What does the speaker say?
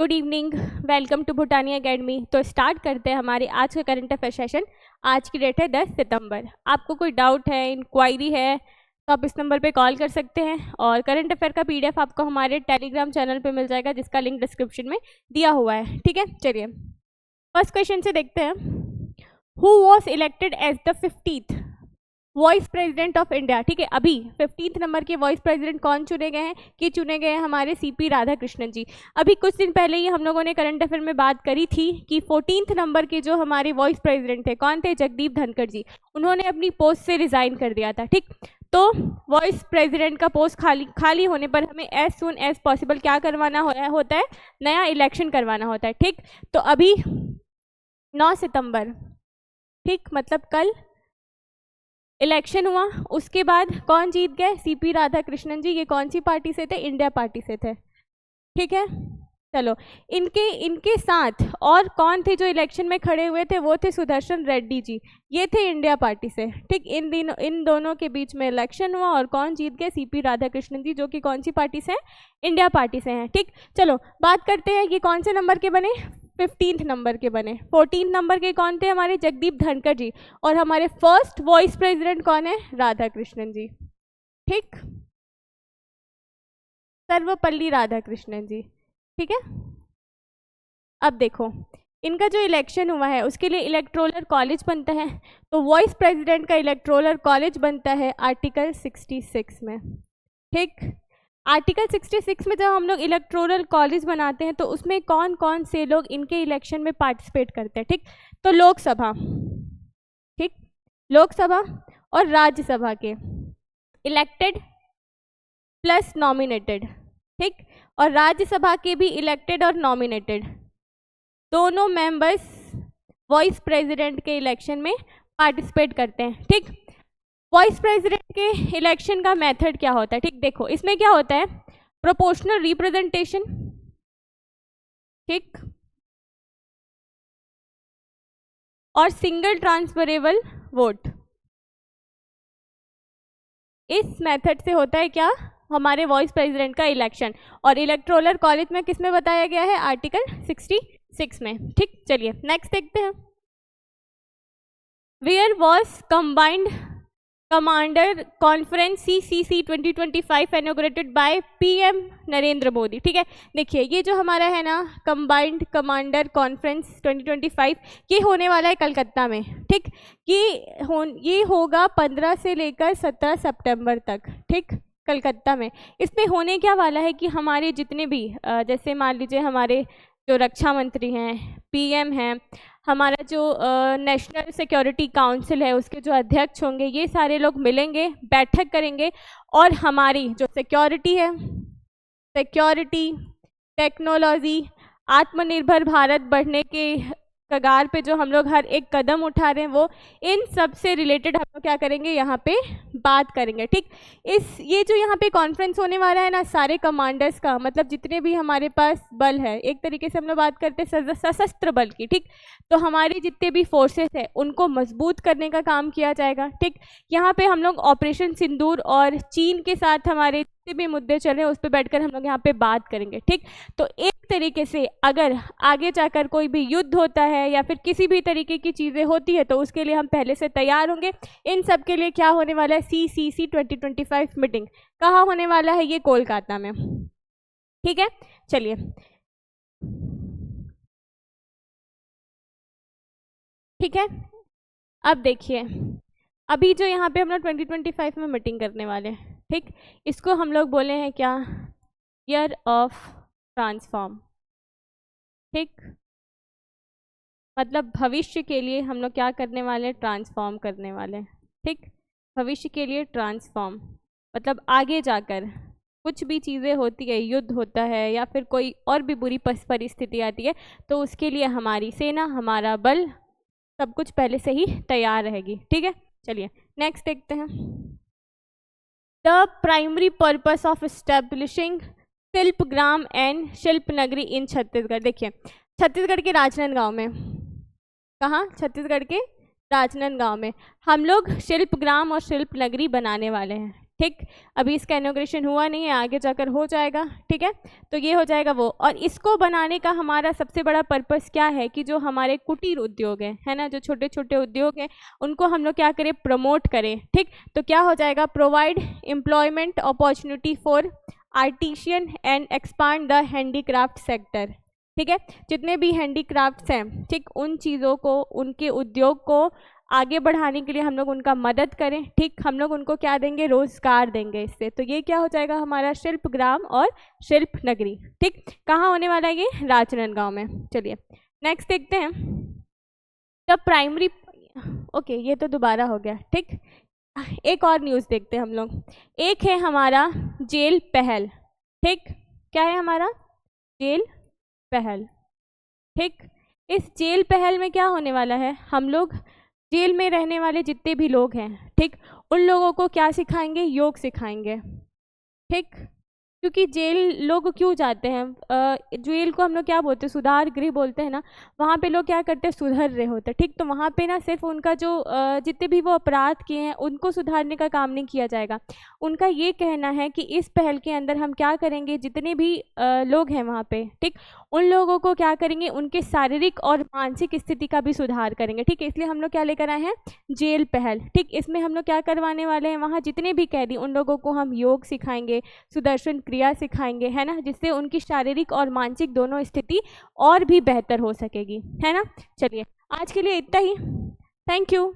Good evening, welcome to Bhutani academy. तो start करते हैं हमारे आज का करंट अफेयर सेशन। आज की डेट है 10 सितंबर। आपको कोई डाउट है, इंक्वायरी है तो आप इस नंबर पे कॉल कर सकते हैं और करंट अफेयर का पीडीएफ आपको हमारे टेलीग्राम चैनल पे मिल जाएगा, जिसका लिंक डिस्क्रिप्शन में दिया हुआ है। ठीक है, चलिए फर्स्ट क्वेश्चन से देखते हैं। Who was elected as the 50th vice president of India? ठीक है, अभी 15th नंबर के वाइस प्रेसिडेंट कौन चुने गए हैं? कि चुने गए हैं हमारे सीपी राधाकृष्णन जी। अभी कुछ दिन पहले ही हम लोगों ने करंट अफेयर में बात करी थी कि 14th नंबर के जो हमारे वाइस प्रेसिडेंट थे कौन थे? जगदीप धनखड़ जी। उन्होंने अपनी पोस्ट से रिजाइन कर दिया था। ठीक, तो वाइस प्रेसिडेंट का पोस्ट खाली होने पर हमें एज सुन एज पॉसिबल क्या करवाना होता है? नया इलेक्शन करवाना होता है। ठीक, तो अभी 9 सितंबर, ठीक मतलब कल इलेक्शन हुआ। उसके बाद कौन जीत गए? सीपी राधाकृष्णन जी। ये कौन सी पार्टी से थे? इंडिया पार्टी से थे। ठीक है, चलो इनके साथ और कौन थे जो इलेक्शन में खड़े हुए थे? वो थे सुदर्शन रेड्डी जी। ये थे इंडिया पार्टी से। ठीक, इन दोनों के बीच में इलेक्शन हुआ और कौन जीत गए? सीपी राधाकृष्णन जी, जो कि कौन सी पार्टी से हैं? इंडिया पार्टी से हैं। ठीक, चलो बात करते हैं ये कौन से नंबर के बने? 15th नंबर के बने। 14th नंबर के कौन थे? हमारे जगदीप धनखड़ जी। और हमारे फर्स्ट वाइस प्रेसिडेंट कौन है? राधाकृष्णन जी। ठीक, सर्वपल्ली राधाकृष्णन जी। ठीक है, अब देखो इनका जो इलेक्शन हुआ है उसके लिए इलेक्टोरल कॉलेज बनता है। तो वाइस प्रेसिडेंट का इलेक्टोरल कॉलेज बनता है आर्टिकल 66 में। ठीक, आर्टिकल 66 में जब हम लोग इलेक्टोरल कॉलेज बनाते हैं तो उसमें कौन कौन से लोग इनके इलेक्शन में पार्टिसिपेट करते हैं? ठीक, तो लोकसभा, ठीक, लोकसभा और राज्यसभा के इलेक्टेड प्लस नॉमिनेटेड। ठीक, और राज्यसभा के भी इलेक्टेड और नॉमिनेटेड दोनों मेंबर्स वाइस प्रेसिडेंट के इलेक्शन में पार्टिसिपेट करते हैं। ठीक, वाइस प्रेसिडेंट के इलेक्शन का मेथड क्या होता है? ठीक, देखो इसमें क्या होता है? प्रोपोर्शनल रिप्रेजेंटेशन, ठीक, और सिंगल ट्रांसफरेबल वोट। इस मेथड से होता है क्या? हमारे वाइस प्रेसिडेंट का इलेक्शन। और इलेक्टोरल कॉलेज में किस में बताया गया है? आर्टिकल 66 में। ठीक, चलिए नेक्स्ट देखते हैं। Where was combined commander conference CCC 2025 inaugurated by PM Narendra Modi? ठीक है, देखिए ये जो हमारा है ना कंबाइंड कमांडर कॉन्फ्रेंस 2025, ये होने वाला है कलकत्ता में। ठीक, ये होगा 15 से लेकर 17 सितंबर तक। ठीक, कलकत्ता में। इसमें होने क्या वाला है कि हमारे जितने भी जैसे मान लीजिए हमारे जो रक्षा मंत्री हैं, PM हैं, हमारा जो नेशनल सिक्योरिटी काउंसिल है उसके जो अध्यक्ष होंगे, ये सारे लोग मिलेंगे, बैठक करेंगे और हमारी जो सिक्योरिटी है, सिक्योरिटी, टेक्नोलॉजी, आत्मनिर्भर भारत बढ़ने के कगार पे जो हम लोग हर एक कदम उठा रहे हैं, वो इन सब से रिलेटेड हम लोग क्या करेंगे? यहाँ पे बात करेंगे। ठीक, ये जो यहाँ पे कॉन्फ्रेंस होने वाला है ना, सारे कमांडर्स का मतलब जितने भी हमारे पास बल है, एक तरीके से हम लोग बात करते हैं सशस्त्र बल की। ठीक, तो हमारे जितने भी फोर्सेस है उनको मजबूत करने का काम किया जाएगा। ठीक, यहाँ पे हम लोग ऑपरेशन सिंदूर और चीन के साथ हमारे जितने भी मुद्दे चल रहे हैं उस पर बैठकर हम लोग यहाँ पे बात करेंगे। ठीक, तो एक तरीके से अगर आगे जाकर कोई भी युद्ध होता है या फिर किसी भी तरीके की चीज़ें होती है तो उसके लिए हम पहले से तैयार होंगे। इन सब के लिए क्या होने वाला है? CCC 2025 मीटिंग कहाँ होने वाला है? ये कोलकाता में। ठीक है, चलिए ठीक है, अब देखिए अभी जो यहाँ पे हम लोग 2025 में मीटिंग करने वाले हैं, ठीक, इसको हम लोग बोले हैं क्या? Year of transform. ठीक, मतलब भविष्य के लिए हम लोग क्या करने वाले हैं? ट्रांसफॉर्म करने वाले हैं। ठीक, भविष्य के लिए ट्रांसफॉर्म मतलब आगे जाकर कुछ भी चीज़ें होती है, युद्ध होता है या फिर कोई और भी बुरी परिस्थिति आती है, तो उसके लिए हमारी सेना, हमारा बल, सब कुछ पहले से ही तैयार रहेगी। ठीक है, चलिए नेक्स्ट देखते हैं। The primary purpose of establishing Shilpgram and शिल्प नगरी इन छत्तीसगढ़। देखिए छत्तीसगढ़ के राजनांदगांव में, कहाँ? छत्तीसगढ़ के राजनांदगांव में हम लोग शिल्पग्राम और शिल्प नगरी बनाने वाले हैं। ठीक, अभी इसका इनॉग्रेशन हुआ नहीं है, आगे जाकर हो जाएगा। ठीक है, तो ये हो जाएगा वो। और इसको बनाने का हमारा सबसे बड़ा पर्पस क्या है कि जो हमारे कुटीर उद्योग हैं, है ना, जो छोटे छोटे उद्योग हैं, उनको हम लोग क्या करें, प्रमोट करें। ठीक, तो क्या हो जाएगा, provide employment opportunity for artisan and expand the handicraft sector. ठीक है, जितने भी हैंडीक्राफ्ट्स हैं, ठीक, उन चीज़ों को, उनके उद्योग को आगे बढ़ाने के लिए हम लोग उनका मदद करें। ठीक, हम लोग उनको क्या देंगे, रोजगार देंगे इससे। तो ये क्या हो जाएगा हमारा शिल्प ग्राम और शिल्प नगरी। ठीक, कहाँ होने वाला है ये, राजनांदगांव में। चलिए नेक्स्ट देखते हैं। जब प्राइमरी, ओके ये तो दोबारा हो गया। ठीक, एक और न्यूज़ देखते हैं हम लोग। एक है हमारा जेल पहल। ठीक, क्या है हमारा, जेल पहल। ठीक, इस जेल पहल में क्या होने वाला है, हम लोग जेल में रहने वाले जितने भी लोग हैं, ठीक, उन लोगों को क्या सिखाएंगे, योग सिखाएंगे। ठीक, क्योंकि जेल लोग क्यों जाते हैं, जेल को हम लोग क्या बोलते हैं, सुधार गृह बोलते हैं ना, वहाँ पे लोग क्या करते हैं, सुधर रहे होते हैं। ठीक, तो वहाँ पे ना सिर्फ उनका जो जितने भी वो अपराध किए हैं उनको सुधारने का काम नहीं किया जाएगा। उनका ये कहना है कि इस पहल के अंदर हम क्या करेंगे, जितने भी लोग हैं वहाँ पे, ठीक, उन लोगों को क्या करेंगे, उनके शारीरिक और मानसिक स्थिति का भी सुधार करेंगे। ठीक, इसलिए हम लोग क्या लेकर आए हैं, जेल पहल। ठीक, इसमें हम लोग क्या करवाने वाले हैं, वहाँ जितने भी कैदी, उन लोगों को हम योग सिखाएंगे, सुदर्शन क्रिया सिखाएंगे, है ना, जिससे उनकी शारीरिक और मानसिक दोनों स्थिति और भी बेहतर हो सकेगी, है ना। चलिए आज के लिए इतना ही, थैंक यू।